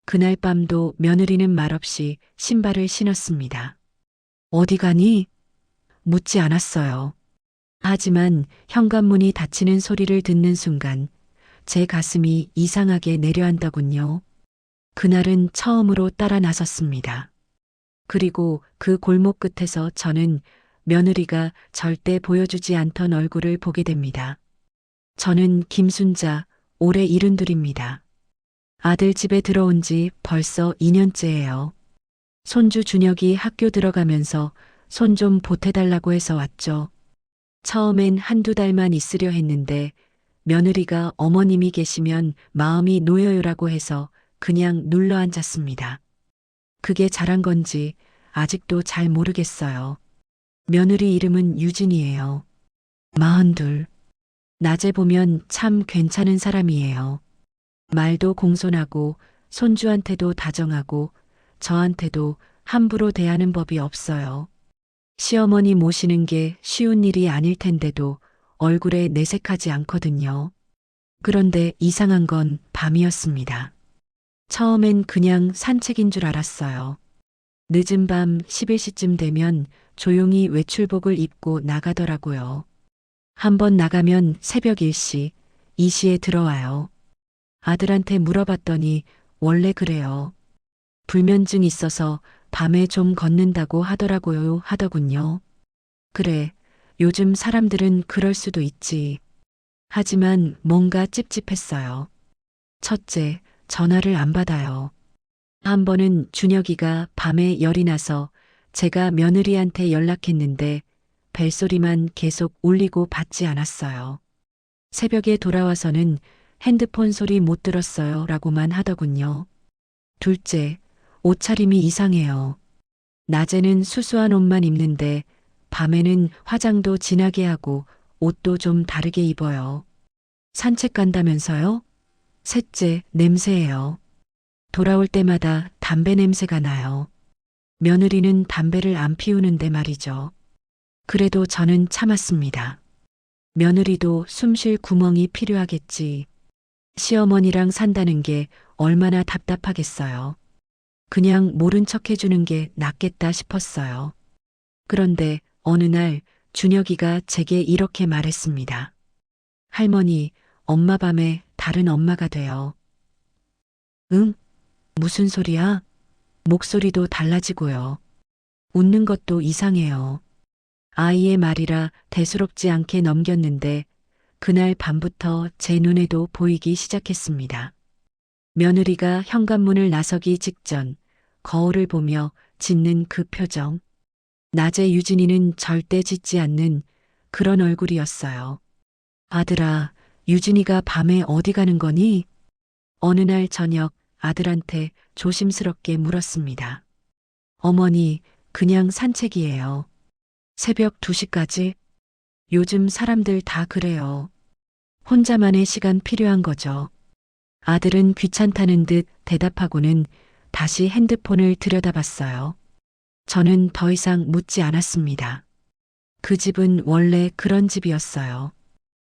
그날 밤도 며느리는 말없이 신발을 신었습니다. 어디 가니? 묻지 않았어요. 하지만 현관문이 닫히는 소리를 듣는 순간 제 가슴이 이상하게 내려앉더군요. 그날은 처음으로 따라 나섰습니다. 그리고 그 골목 끝에서 저는 며느리가 절대 보여주지 않던 얼굴을 보게 됩니다. 저는 김순자, 올해 72입니다. 아들 집에 들어온 지 벌써 2년째예요. 손주 준혁이 학교 들어가면서 손 좀 보태달라고 해서 왔죠. 처음엔 한두 달만 있으려 했는데 며느리가 어머님이 계시면 마음이 놓여요라고 해서 그냥 눌러 앉았습니다. 그게 잘한 건지 아직도 잘 모르겠어요. 며느리 이름은 유진이에요. 42. 낮에 보면 참 괜찮은 사람이에요. 말도 공손하고 손주한테도 다정하고 저한테도 함부로 대하는 법이 없어요. 시어머니 모시는 게 쉬운 일이 아닐 텐데도 얼굴에 내색하지 않거든요. 그런데 이상한 건 밤이었습니다. 처음엔 그냥 산책인 줄 알았어요. 늦은 밤 11시쯤 되면 조용히 외출복을 입고 나가더라고요. 한번 나가면 새벽 1시, 2시에 들어와요. 아들한테 물어봤더니 원래 그래요. 불면증 있어서 밤에 좀 걷는다고 하더라고요 하더군요. 그래, 요즘 사람들은 그럴 수도 있지. 하지만 뭔가 찝찝했어요. 첫째, 전화를 안 받아요. 한 번은 준혁이가 밤에 열이 나서 제가 며느리한테 연락했는데 벨소리만 계속 울리고 받지 않았어요. 새벽에 돌아와서는 핸드폰 소리 못 들었어요 라고만 하더군요. 둘째, 옷차림이 이상해요. 낮에는 수수한 옷만 입는데 밤에는 화장도 진하게 하고 옷도 좀 다르게 입어요. 산책 간다면서요? 셋째, 냄새예요. 돌아올 때마다 담배 냄새가 나요. 며느리는 담배를 안 피우는데 말이죠. 그래도 저는 참았습니다. 며느리도 숨 쉴 구멍이 필요하겠지. 시어머니랑 산다는 게 얼마나 답답하겠어요. 그냥 모른 척 해주는 게 낫겠다 싶었어요. 그런데 어느 날 준혁이가 제게 이렇게 말했습니다. 할머니, 엄마 밤에 다른 엄마가 돼요. 응? 무슨 소리야? 목소리도 달라지고요. 웃는 것도 이상해요. 아이의 말이라 대수롭지 않게 넘겼는데 그날 밤부터 제 눈에도 보이기 시작했습니다. 며느리가 현관문을 나서기 직전 거울을 보며 짓는 그 표정. 낮에 유진이는 절대 짓지 않는 그런 얼굴이었어요. 아들아, 유진이가 밤에 어디 가는 거니? 어느 날 저녁 아들한테 조심스럽게 물었습니다. 어머니, 그냥 산책이에요. 새벽 2시까지? 요즘 사람들 다 그래요. 혼자만의 시간 필요한 거죠. 아들은 귀찮다는 듯 대답하고는 다시 핸드폰을 들여다봤어요. 저는 더 이상 묻지 않았습니다. 그 집은 원래 그런 집이었어요.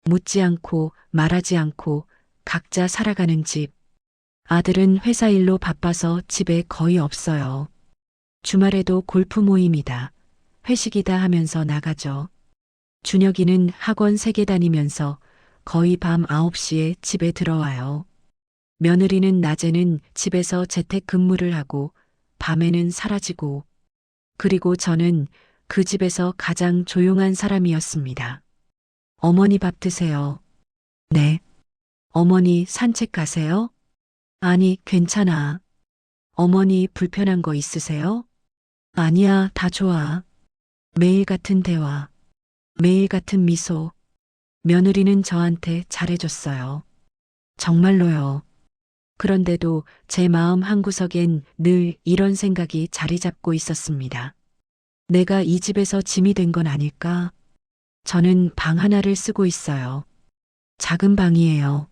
묻지 않고 말하지 않고 각자 살아가는 집. 아들은 회사 일로 바빠서 집에 거의 없어요. 주말에도 골프 모임이다, 회식이다 하면서 나가죠. 준혁이는 학원 3개 다니면서 거의 밤 9시에 집에 들어와요. 며느리는 낮에는 집에서 재택근무를 하고 밤에는 사라지고, 그리고 저는 그 집에서 가장 조용한 사람이었습니다. 어머니 밥 드세요. 네. 어머니 산책 가세요? 아니, 괜찮아. 어머니 불편한 거 있으세요? 아니야, 다 좋아. 매일 같은 대화, 매일 같은 미소. 며느리는 저한테 잘해줬어요. 정말로요. 그런데도 제 마음 한구석엔 늘 이런 생각이 자리 잡고 있었습니다. 내가 이 집에서 짐이 된 건 아닐까? 저는 방 하나를 쓰고 있어요. 작은 방이에요.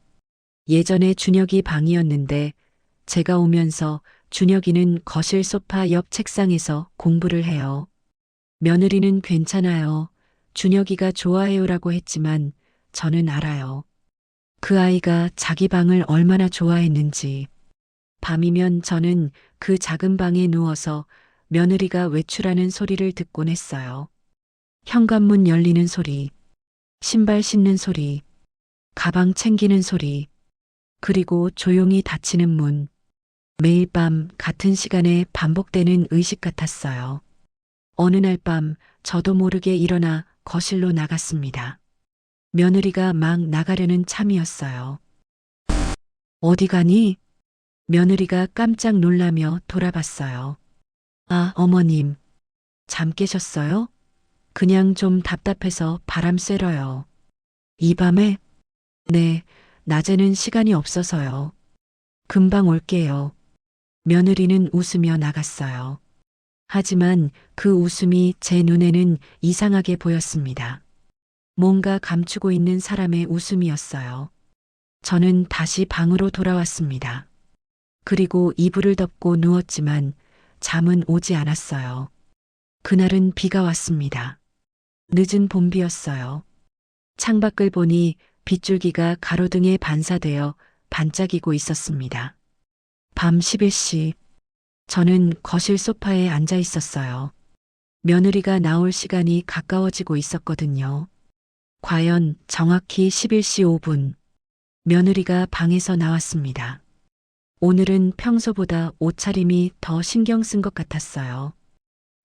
예전에 준혁이 방이었는데 제가 오면서 준혁이는 거실 소파 옆 책상에서 공부를 해요. 며느리는 괜찮아요. 준혁이가 좋아해요라고 했지만 저는 알아요. 그 아이가 자기 방을 얼마나 좋아했는지. 밤이면 저는 그 작은 방에 누워서 며느리가 외출하는 소리를 듣곤 했어요. 현관문 열리는 소리, 신발 신는 소리, 가방 챙기는 소리, 그리고 조용히 닫히는 문. 매일 밤 같은 시간에 반복되는 의식 같았어요. 어느 날 밤 저도 모르게 일어나 거실로 나갔습니다. 며느리가 막 나가려는 참이었어요. 어디 가니? 며느리가 깜짝 놀라며 돌아봤어요. 아, 어머님. 잠 깨셨어요? 그냥 좀 답답해서 바람 쐬러요. 이 밤에? 네, 낮에는 시간이 없어서요. 금방 올게요. 며느리는 웃으며 나갔어요. 하지만 그 웃음이 제 눈에는 이상하게 보였습니다. 뭔가 감추고 있는 사람의 웃음이었어요. 저는 다시 방으로 돌아왔습니다. 그리고 이불을 덮고 누웠지만 잠은 오지 않았어요. 그날은 비가 왔습니다. 늦은 봄비였어요. 창밖을 보니 빗줄기가 가로등에 반사되어 반짝이고 있었습니다. 밤 11시, 저는 거실 소파에 앉아 있었어요. 며느리가 나올 시간이 가까워지고 있었거든요. 과연 정확히 11시 5분, 며느리가 방에서 나왔습니다. 오늘은 평소보다 옷차림이 더 신경 쓴 것 같았어요.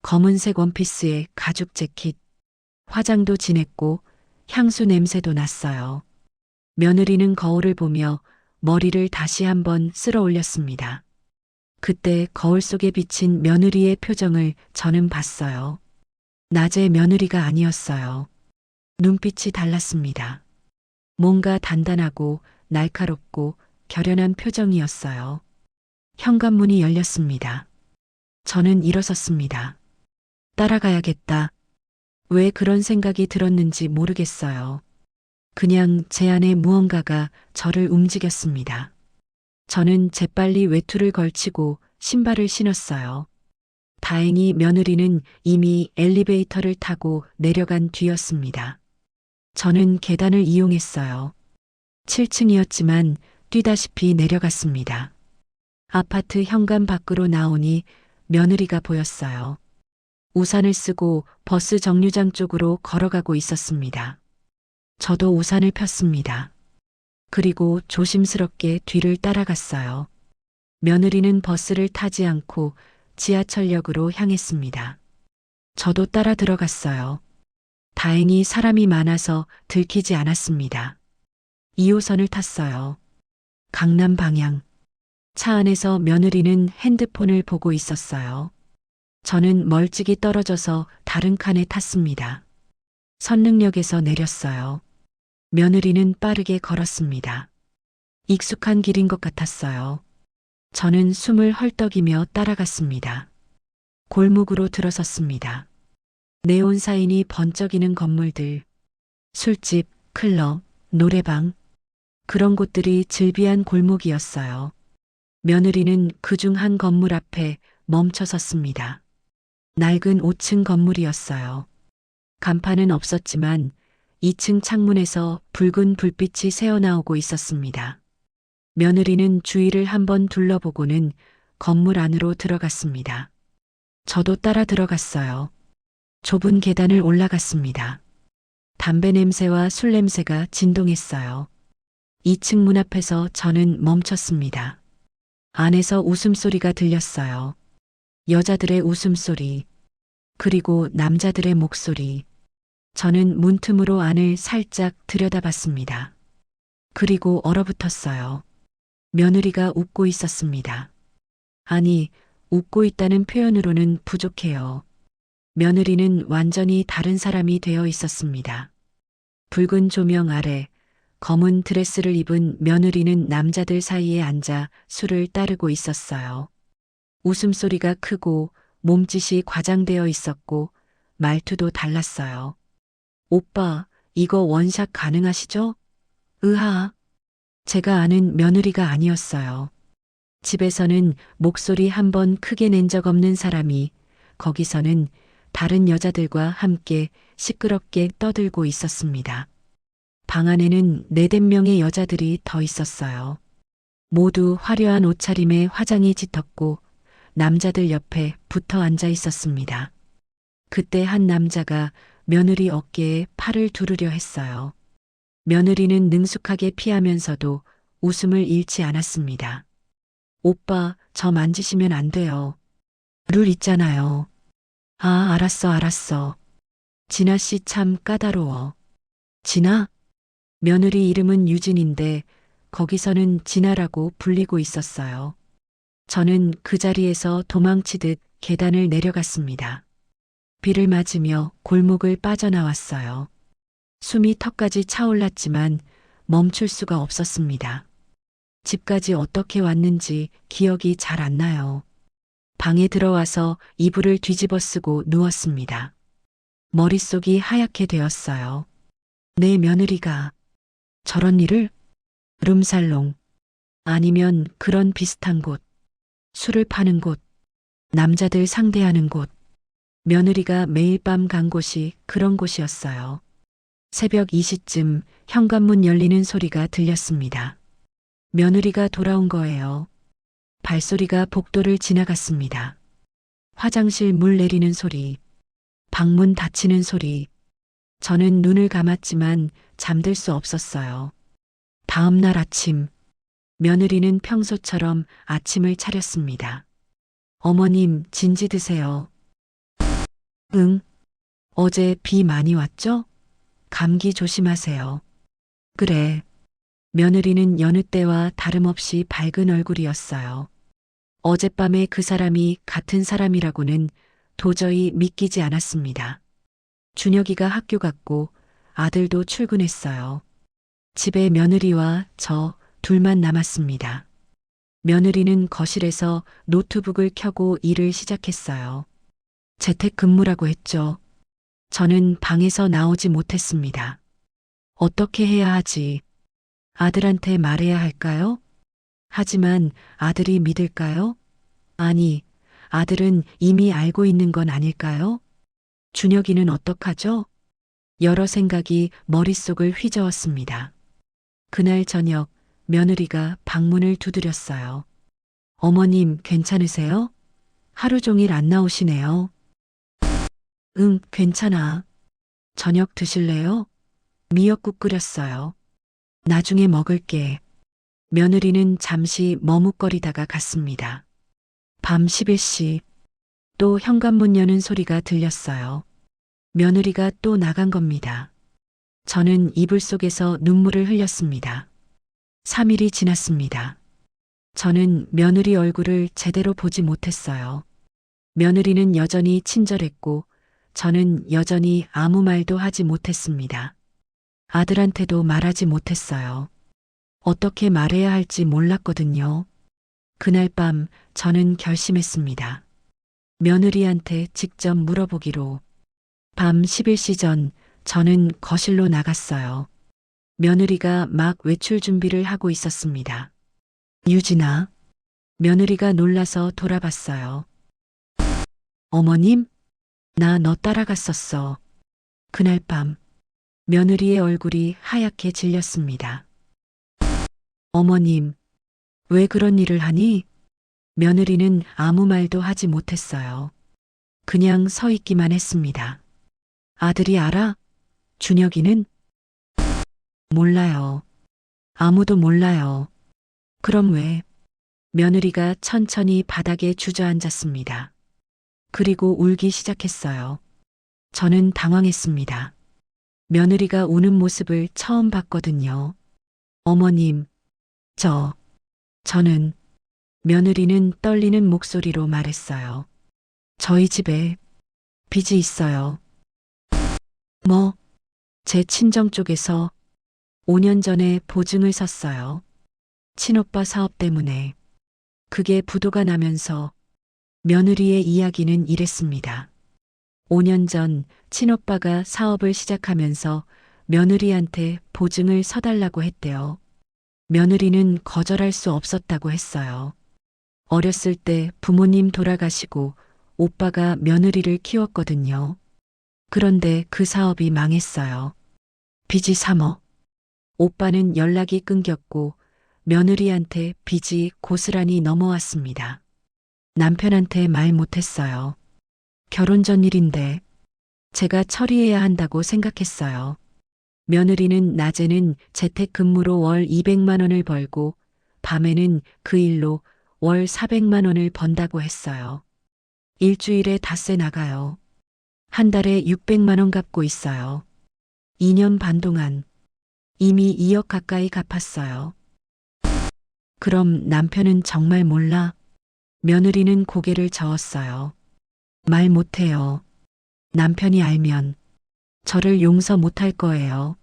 검은색 원피스에 가죽 재킷, 화장도 진했고 향수 냄새도 났어요. 며느리는 거울을 보며 머리를 다시 한번 쓸어 올렸습니다. 그때 거울 속에 비친 며느리의 표정을 저는 봤어요. 낮의 며느리가 아니었어요. 눈빛이 달랐습니다. 뭔가 단단하고 날카롭고 결연한 표정이었어요. 현관문이 열렸습니다. 저는 일어섰습니다. 따라가야겠다. 왜 그런 생각이 들었는지 모르겠어요. 그냥 제 안에 무언가가 저를 움직였습니다. 저는 재빨리 외투를 걸치고 신발을 신었어요. 다행히 며느리는 이미 엘리베이터를 타고 내려간 뒤였습니다. 저는 계단을 이용했어요. 7층이었지만 뛰다시피 내려갔습니다. 아파트 현관 밖으로 나오니 며느리가 보였어요. 우산을 쓰고 버스 정류장 쪽으로 걸어가고 있었습니다. 저도 우산을 폈습니다. 그리고 조심스럽게 뒤를 따라갔어요. 며느리는 버스를 타지 않고 지하철역으로 향했습니다. 저도 따라 들어갔어요. 다행히 사람이 많아서 들키지 않았습니다. 2호선을 탔어요. 강남 방향. 차 안에서 며느리는 핸드폰을 보고 있었어요. 저는 멀찍이 떨어져서 다른 칸에 탔습니다. 선릉역에서 내렸어요. 며느리는 빠르게 걸었습니다. 익숙한 길인 것 같았어요. 저는 숨을 헐떡이며 따라갔습니다. 골목으로 들어섰습니다. 네온 사인이 번쩍이는 건물들, 술집, 클럽, 노래방, 그런 곳들이 즐비한 골목이었어요. 며느리는 그중 한 건물 앞에 멈춰 섰습니다. 낡은 5층 건물이었어요. 간판은 없었지만 2층 창문에서 붉은 불빛이 새어나오고 있었습니다. 며느리는 주위를 한번 둘러보고는 건물 안으로 들어갔습니다. 저도 따라 들어갔어요. 좁은 계단을 올라갔습니다. 담배 냄새와 술 냄새가 진동했어요. 2층 문 앞에서 저는 멈췄습니다. 안에서 웃음소리가 들렸어요. 여자들의 웃음소리, 그리고 남자들의 목소리. 저는 문틈으로 안을 살짝 들여다봤습니다. 그리고 얼어붙었어요. 며느리가 웃고 있었습니다. 아니, 웃고 있다는 표현으로는 부족해요. 며느리는 완전히 다른 사람이 되어 있었습니다. 붉은 조명 아래 검은 드레스를 입은 며느리는 남자들 사이에 앉아 술을 따르고 있었어요. 웃음소리가 크고 몸짓이 과장되어 있었고 말투도 달랐어요. 오빠, 이거 원샷 가능하시죠? 으하. 제가 아는 며느리가 아니었어요. 집에서는 목소리 한 번 크게 낸 적 없는 사람이 거기서는 다른 여자들과 함께 시끄럽게 떠들고 있었습니다. 방 안에는 4~5명의 여자들이 더 있었어요. 모두 화려한 옷차림에 화장이 짙었고 남자들 옆에 붙어 앉아 있었습니다. 그때 한 남자가 며느리 어깨에 팔을 두르려 했어요. 며느리는 능숙하게 피하면서도 웃음을 잃지 않았습니다. 오빠, 저 만지시면 안 돼요. 룰 있잖아요. 아, 알았어. 진아 씨 참 까다로워. 진아? 며느리 이름은 유진인데 거기서는 진아라고 불리고 있었어요. 저는 그 자리에서 도망치듯 계단을 내려갔습니다. 비를 맞으며 골목을 빠져나왔어요. 숨이 턱까지 차올랐지만 멈출 수가 없었습니다. 집까지 어떻게 왔는지 기억이 잘 안 나요. 방에 들어와서 이불을 뒤집어 쓰고 누웠습니다. 머릿속이 하얗게 되었어요. 내 며느리가 저런 일을? 룸살롱 아니면 그런 비슷한 곳, 술을 파는 곳, 남자들 상대하는 곳. 며느리가 매일 밤 간 곳이 그런 곳이었어요. 새벽 2시쯤 현관문 열리는 소리가 들렸습니다. 며느리가 돌아온 거예요. 발소리가 복도를 지나갔습니다. 화장실 물 내리는 소리, 방문 닫히는 소리. 저는 눈을 감았지만 잠들 수 없었어요. 다음 날 아침, 며느리는 평소처럼 아침을 차렸습니다. 어머님, 진지 드세요. 응, 어제 비 많이 왔죠? 감기 조심하세요. 그래. 며느리는 여느 때와 다름없이 밝은 얼굴이었어요. 어젯밤에 그 사람이 같은 사람이라고는 도저히 믿기지 않았습니다. 준혁이가 학교 갔고 아들도 출근했어요. 집에 며느리와 저 둘만 남았습니다. 며느리는 거실에서 노트북을 켜고 일을 시작했어요. 재택근무라고 했죠. 저는 방에서 나오지 못했습니다. 어떻게 해야 하지? 아들한테 말해야 할까요? 하지만 아들이 믿을까요? 아니, 아들은 이미 알고 있는 건 아닐까요? 준혁이는 어떡하죠? 여러 생각이 머릿속을 휘저었습니다. 그날 저녁 며느리가 방문을 두드렸어요. 어머님 괜찮으세요? 하루 종일 안 나오시네요. 응, 괜찮아. 저녁 드실래요? 미역국 끓였어요. 나중에 먹을게. 며느리는 잠시 머뭇거리다가 갔습니다. 밤 11시 또 현관문 여는 소리가 들렸어요. 며느리가 또 나간 겁니다. 저는 이불 속에서 눈물을 흘렸습니다. 3일이 지났습니다. 저는 며느리 얼굴을 제대로 보지 못했어요. 며느리는 여전히 친절했고 저는 여전히 아무 말도 하지 못했습니다. 아들한테도 말하지 못했어요. 어떻게 말해야 할지 몰랐거든요. 그날 밤 저는 결심했습니다. 며느리한테 직접 물어보기로. 밤 11시 전 저는 거실로 나갔어요. 며느리가 막 외출 준비를 하고 있었습니다. 유진아. 며느리가 놀라서 돌아봤어요. 어머님? 나 너 따라갔었어. 그날 밤 며느리의 얼굴이 하얗게 질렸습니다. 어머님, 왜 그런 일을 하니? 며느리는 아무 말도 하지 못했어요. 그냥 서 있기만 했습니다. 아들이 알아? 준혁이는? 몰라요. 아무도 몰라요. 그럼 왜? 며느리가 천천히 바닥에 주저앉았습니다. 그리고 울기 시작했어요. 저는 당황했습니다. 며느리가 우는 모습을 처음 봤거든요. 어머님, 저는 며느리는 떨리는 목소리로 말했어요. 저희 집에 빚이 있어요. 뭐? 제 친정 쪽에서 5년 전에 보증을 섰어요. 친오빠 사업 때문에. 그게 부도가 나면서 며느리의 이야기는 이랬습니다. 5년 전 친오빠가 사업을 시작하면서 며느리한테 보증을 서달라고 했대요. 며느리는 거절할 수 없었다고 했어요. 어렸을 때 부모님 돌아가시고 오빠가 며느리를 키웠거든요. 그런데 그 사업이 망했어요. 빚이 3억. 오빠는 연락이 끊겼고 며느리한테 빚이 고스란히 넘어왔습니다. 남편한테 말 못했어요. 결혼 전 일인데 제가 처리해야 한다고 생각했어요. 며느리는 낮에는 재택근무로 월 200만 원을 벌고 밤에는 그 일로 월 400만 원을 번다고 했어요. 일주일에 닷새 나가요. 한 달에 600만 원 갚고 있어요. 2년 반 동안 이미 2억 가까이 갚았어요. 그럼 남편은 정말 몰라? 며느리는 고개를 저었어요. 말 못해요. 남편이 알면 저를 용서 못할 거예요.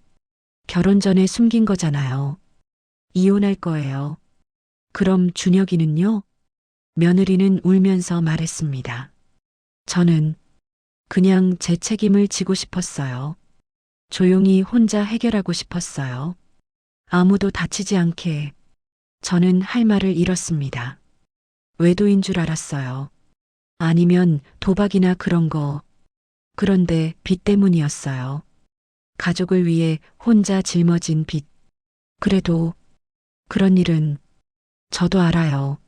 결혼 전에 숨긴 거잖아요. 이혼할 거예요. 그럼 준혁이는요? 며느리는 울면서 말했습니다. 저는 그냥 제 책임을 지고 싶었어요. 조용히 혼자 해결하고 싶었어요. 아무도 다치지 않게. 저는 할 말을 잃었습니다. 외도인 줄 알았어요. 아니면 도박이나 그런 거. 그런데 빚 때문이었어요. 가족을 위해 혼자 짊어진 빚. 그래도 그런 일은 저도 알아요.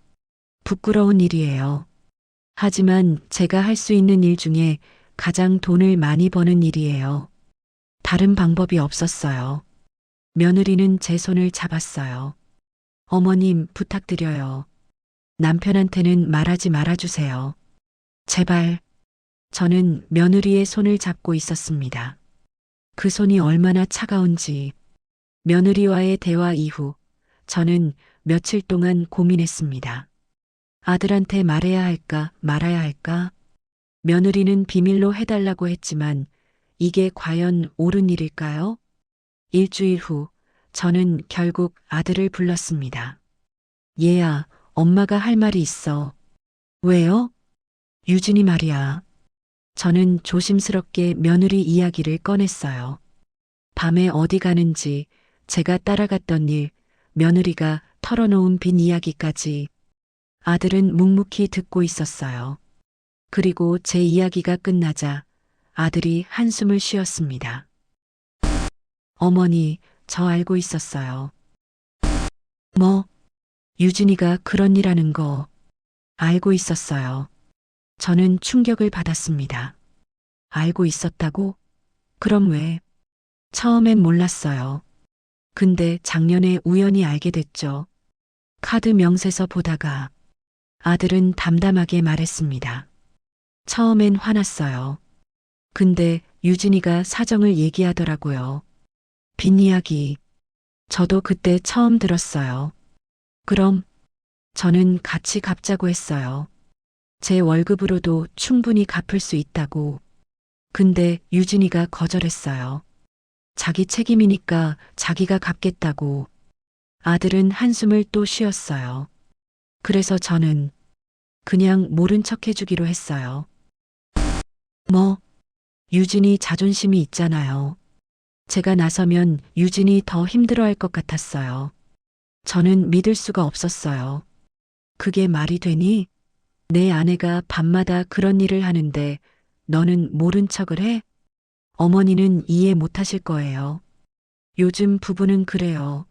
부끄러운 일이에요. 하지만 제가 할 수 있는 일 중에 가장 돈을 많이 버는 일이에요. 다른 방법이 없었어요. 며느리는 제 손을 잡았어요. 어머님, 부탁드려요. 남편한테는 말하지 말아주세요. 제발. 저는 며느리의 손을 잡고 있었습니다. 그 손이 얼마나 차가운지. 며느리와의 대화 이후 저는 며칠 동안 고민했습니다. 아들한테 말해야 할까, 말아야 할까? 며느리는 비밀로 해달라고 했지만 이게 과연 옳은 일일까요? 일주일 후 저는 결국 아들을 불렀습니다. 얘야, 엄마가 할 말이 있어. 왜요? 유진이 말이야. 저는 조심스럽게 며느리 이야기를 꺼냈어요. 밤에 어디 가는지, 제가 따라갔던 일, 며느리가 털어놓은 빈 이야기까지. 아들은 묵묵히 듣고 있었어요. 그리고 제 이야기가 끝나자 아들이 한숨을 쉬었습니다. 어머니, 저 알고 있었어요. 뭐? 유진이가 그런 일 하는 거 알고 있었어요. 저는 충격을 받았습니다. 알고 있었다고? 그럼 왜? 처음엔 몰랐어요. 근데 작년에 우연히 알게 됐죠. 카드 명세서 보다가 아들은 담담하게 말했습니다. 처음엔 화났어요. 근데 유진이가 사정을 얘기하더라고요. 빈 이야기. 저도 그때 처음 들었어요. 그럼 저는 같이 갚자고 했어요. 제 월급으로도 충분히 갚을 수 있다고. 근데 유진이가 거절했어요. 자기 책임이니까 자기가 갚겠다고. 아들은 한숨을 또 쉬었어요. 그래서 저는 그냥 모른 척 해주기로 했어요. 뭐, 유진이 자존심이 있잖아요. 제가 나서면 유진이 더 힘들어할 것 같았어요. 저는 믿을 수가 없었어요. 그게 말이 되니? 내 아내가 밤마다 그런 일을 하는데 너는 모른 척을 해? 어머니는 이해 못하실 거예요. 요즘 부부는 그래요.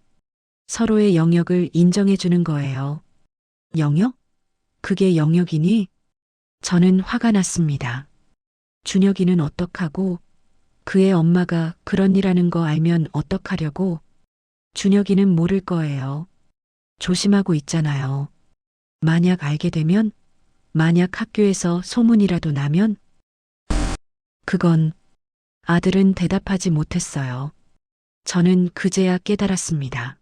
서로의 영역을 인정해 주는 거예요. 영역? 그게 영역이니? 저는 화가 났습니다. 준혁이는 어떡하고? 그의 엄마가 그런 일 하는 거 알면 어떡하려고? 준혁이는 모를 거예요. 조심하고 있잖아요. 만약 알게 되면? 만약 학교에서 소문이라도 나면? 그건 아들은 대답하지 못했어요. 저는 그제야 깨달았습니다.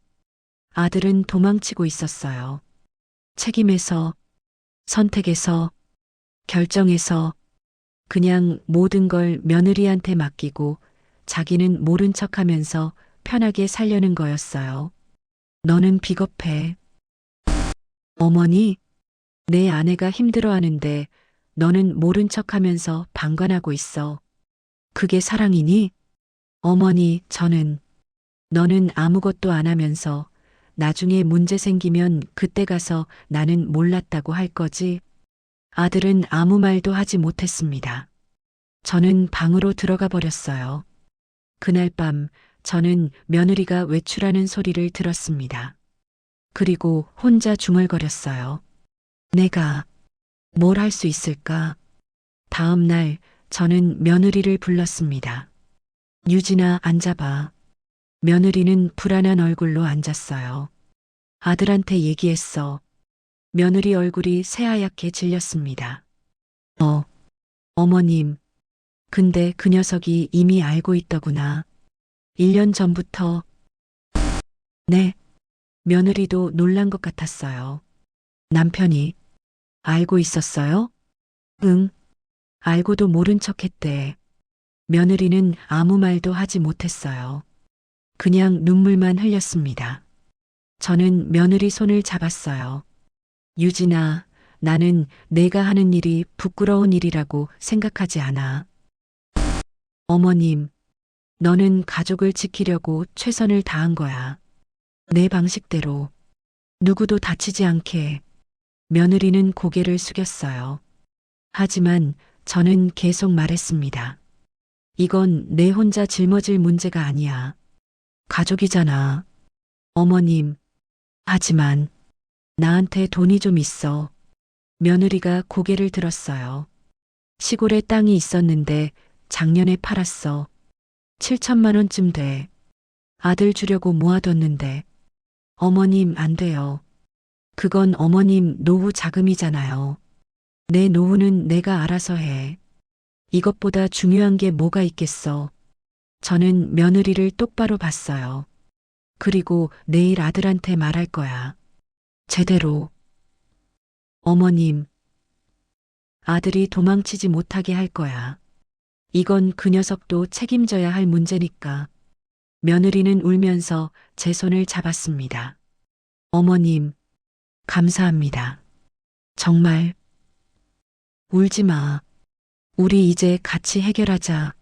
아들은 도망치고 있었어요. 책임에서, 선택에서, 결정에서 그냥 모든 걸 며느리한테 맡기고 자기는 모른 척하면서 편하게 살려는 거였어요. 너는 비겁해. 어머니, 내 아내가 힘들어하는데 너는 모른 척하면서 방관하고 있어. 그게 사랑이니? 어머니, 너는 아무것도 안 하면서 나중에 문제 생기면 그때 가서 나는 몰랐다고 할 거지. 아들은 아무 말도 하지 못했습니다. 저는 방으로 들어가 버렸어요. 그날 밤 저는 며느리가 외출하는 소리를 들었습니다. 그리고 혼자 중얼거렸어요. 내가 뭘 할 수 있을까? 다음 날 저는 며느리를 불렀습니다. 유진아, 앉아봐. 며느리는 불안한 얼굴로 앉았어요. 아들한테 얘기했어. 며느리 얼굴이 새하얗게 질렸습니다. 어, 어머님. 근데 그 녀석이 이미 알고 있더구나. 1년 전부터. 네. 며느리도 놀란 것 같았어요. 남편이 알고 있었어요? 응. 알고도 모른 척 했대. 며느리는 아무 말도 하지 못했어요. 그냥 눈물만 흘렸습니다. 저는 며느리 손을 잡았어요. 유진아, 나는 내가 하는 일이 부끄러운 일이라고 생각하지 않아. 어머님, 너는 가족을 지키려고 최선을 다한 거야. 내 방식대로. 누구도 다치지 않게. 며느리는 고개를 숙였어요. 하지만 저는 계속 말했습니다. 이건 내 혼자 짊어질 문제가 아니야. 가족이잖아. 어머님. 하지만 나한테 돈이 좀 있어. 며느리가 고개를 들었어요. 시골에 땅이 있었는데 작년에 팔았어. 7천만 원쯤 돼. 아들 주려고 모아뒀는데. 어머님, 안 돼요. 그건 어머님 노후 자금이잖아요. 내 노후는 내가 알아서 해. 이것보다 중요한 게 뭐가 있겠어. 저는 며느리를 똑바로 봤어요. 그리고 내일 아들한테 말할 거야. 제대로. 어머님, 아들이 도망치지 못하게 할 거야. 이건 그 녀석도 책임져야 할 문제니까. 며느리는 울면서 제 손을 잡았습니다. 어머님, 감사합니다. 정말. 울지 마. 우리 이제 같이 해결하자.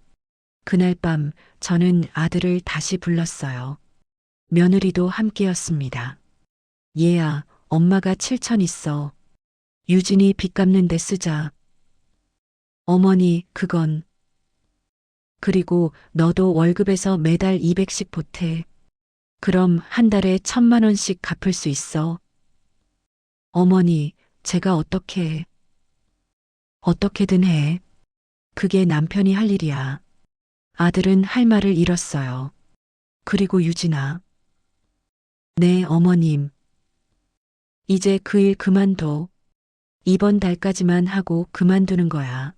그날 밤 저는 아들을 다시 불렀어요. 며느리도 함께였습니다. 얘야, 엄마가 7천 있어. 유진이 빚 갚는 데 쓰자. 어머니, 그건. 그리고 너도 월급에서 매달 200씩 보태. 그럼 한 달에 1,000만 원씩 갚을 수 있어. 어머니, 제가 어떻게 해? 어떻게든 해. 그게 남편이 할 일이야. 아들은 할 말을 잃었어요. 그리고 유진아. 네, 어머님. 이제 그 일 그만둬. 이번 달까지만 하고 그만두는 거야.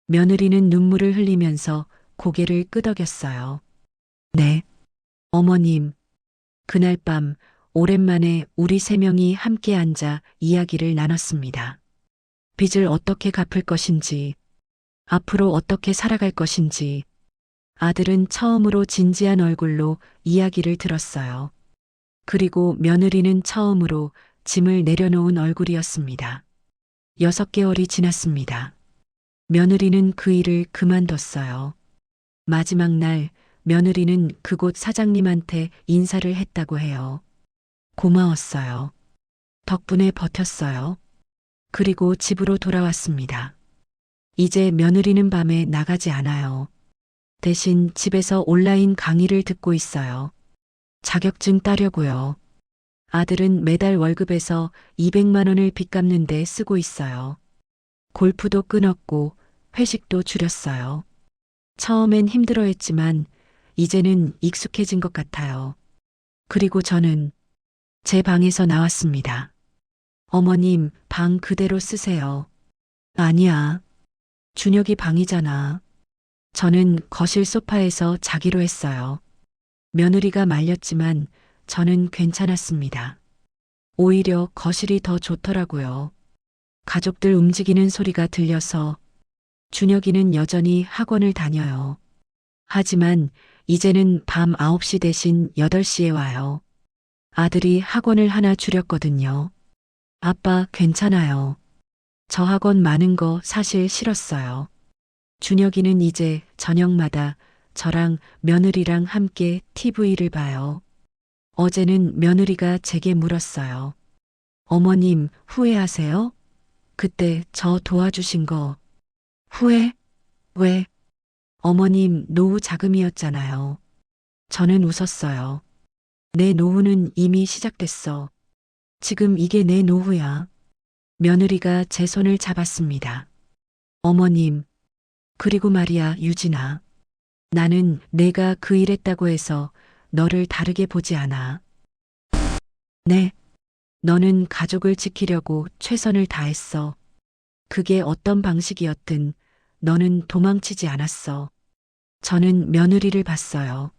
며느리는 눈물을 흘리면서 고개를 끄덕였어요. 네. 어머님. 그날 밤 오랜만에 우리 세 명이 함께 앉아 이야기를 나눴습니다. 빚을 어떻게 갚을 것인지, 앞으로 어떻게 살아갈 것인지. 아들은 처음으로 진지한 얼굴로 이야기를 들었어요. 그리고 며느리는 처음으로 짐을 내려놓은 얼굴이었습니다. 6개월이 지났습니다. 며느리는 그 일을 그만뒀어요. 마지막 날 며느리는 그곳 사장님한테 인사를 했다고 해요. 고마웠어요. 덕분에 버텼어요. 그리고 집으로 돌아왔습니다. 이제 며느리는 밤에 나가지 않아요. 대신 집에서 온라인 강의를 듣고 있어요. 자격증 따려고요. 아들은 매달 월급에서 200만 원을 빚 갚는 데 쓰고 있어요. 골프도 끊었고 회식도 줄였어요. 처음엔 힘들어했지만 이제는 익숙해진 것 같아요. 그리고 저는 제 방에서 나왔습니다. 어머님, 방 그대로 쓰세요. 아니야. 준혁이 방이잖아. 저는 거실 소파에서 자기로 했어요. 며느리가 말렸지만 저는 괜찮았습니다. 오히려 거실이 더 좋더라고요. 가족들 움직이는 소리가 들려서. 준혁이는 여전히 학원을 다녀요. 하지만 이제는 밤 9시 대신 8시에 와요. 아들이 학원을 하나 줄였거든요. 아빠, 괜찮아요. 저 학원 많은 거 사실 싫었어요. 준혁이는 이제 저녁마다 저랑 며느리랑 함께 TV를 봐요. 어제는 며느리가 제게 물었어요. 어머님, 후회하세요? 그때 저 도와주신 거. 후회? 왜? 어머님 노후 자금이었잖아요. 저는 웃었어요. 내 노후는 이미 시작됐어. 지금 이게 내 노후야. 며느리가 제 손을 잡았습니다. 어머님, 그리고 말이야, 유진아. 나는 내가 그 일했다고 해서 너를 다르게 보지 않아. 네, 너는 가족을 지키려고 최선을 다했어. 그게 어떤 방식이었든 너는 도망치지 않았어. 저는 며느리를 봤어요.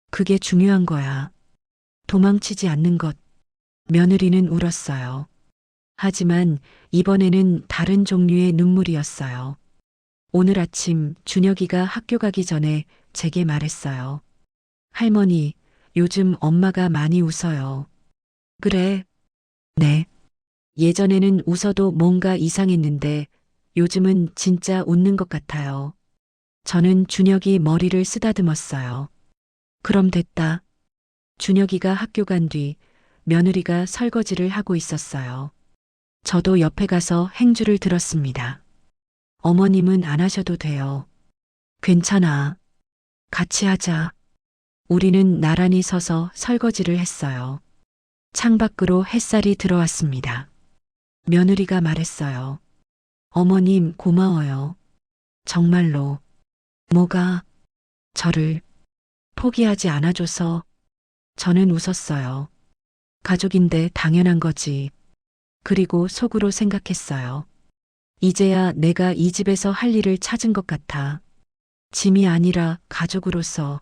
그게 중요한 거야. 도망치지 않는 것. 며느리는 울었어요. 하지만 이번에는 다른 종류의 눈물이었어요. 오늘 아침 준혁이가 학교 가기 전에 제게 말했어요. 할머니, 요즘 엄마가 많이 웃어요. 그래. 네. 예전에는 웃어도 뭔가 이상했는데 요즘은 진짜 웃는 것 같아요. 저는 준혁이 머리를 쓰다듬었어요. 그럼 됐다. 준혁이가 학교 간 뒤 며느리가 설거지를 하고 있었어요. 저도 옆에 가서 행주를 들었습니다. 어머님은 안 하셔도 돼요. 괜찮아. 같이 하자. 우리는 나란히 서서 설거지를 했어요. 창밖으로 햇살이 들어왔습니다. 며느리가 말했어요. 어머님 고마워요. 정말로. 뭐가 저를 포기하지 않아줘서 저는 웃었어요. 가족인데 당연한 거지. 그리고 속으로 생각했어요. 이제야 내가 이 집에서 할 일을 찾은 것 같아. 짐이 아니라 가족으로서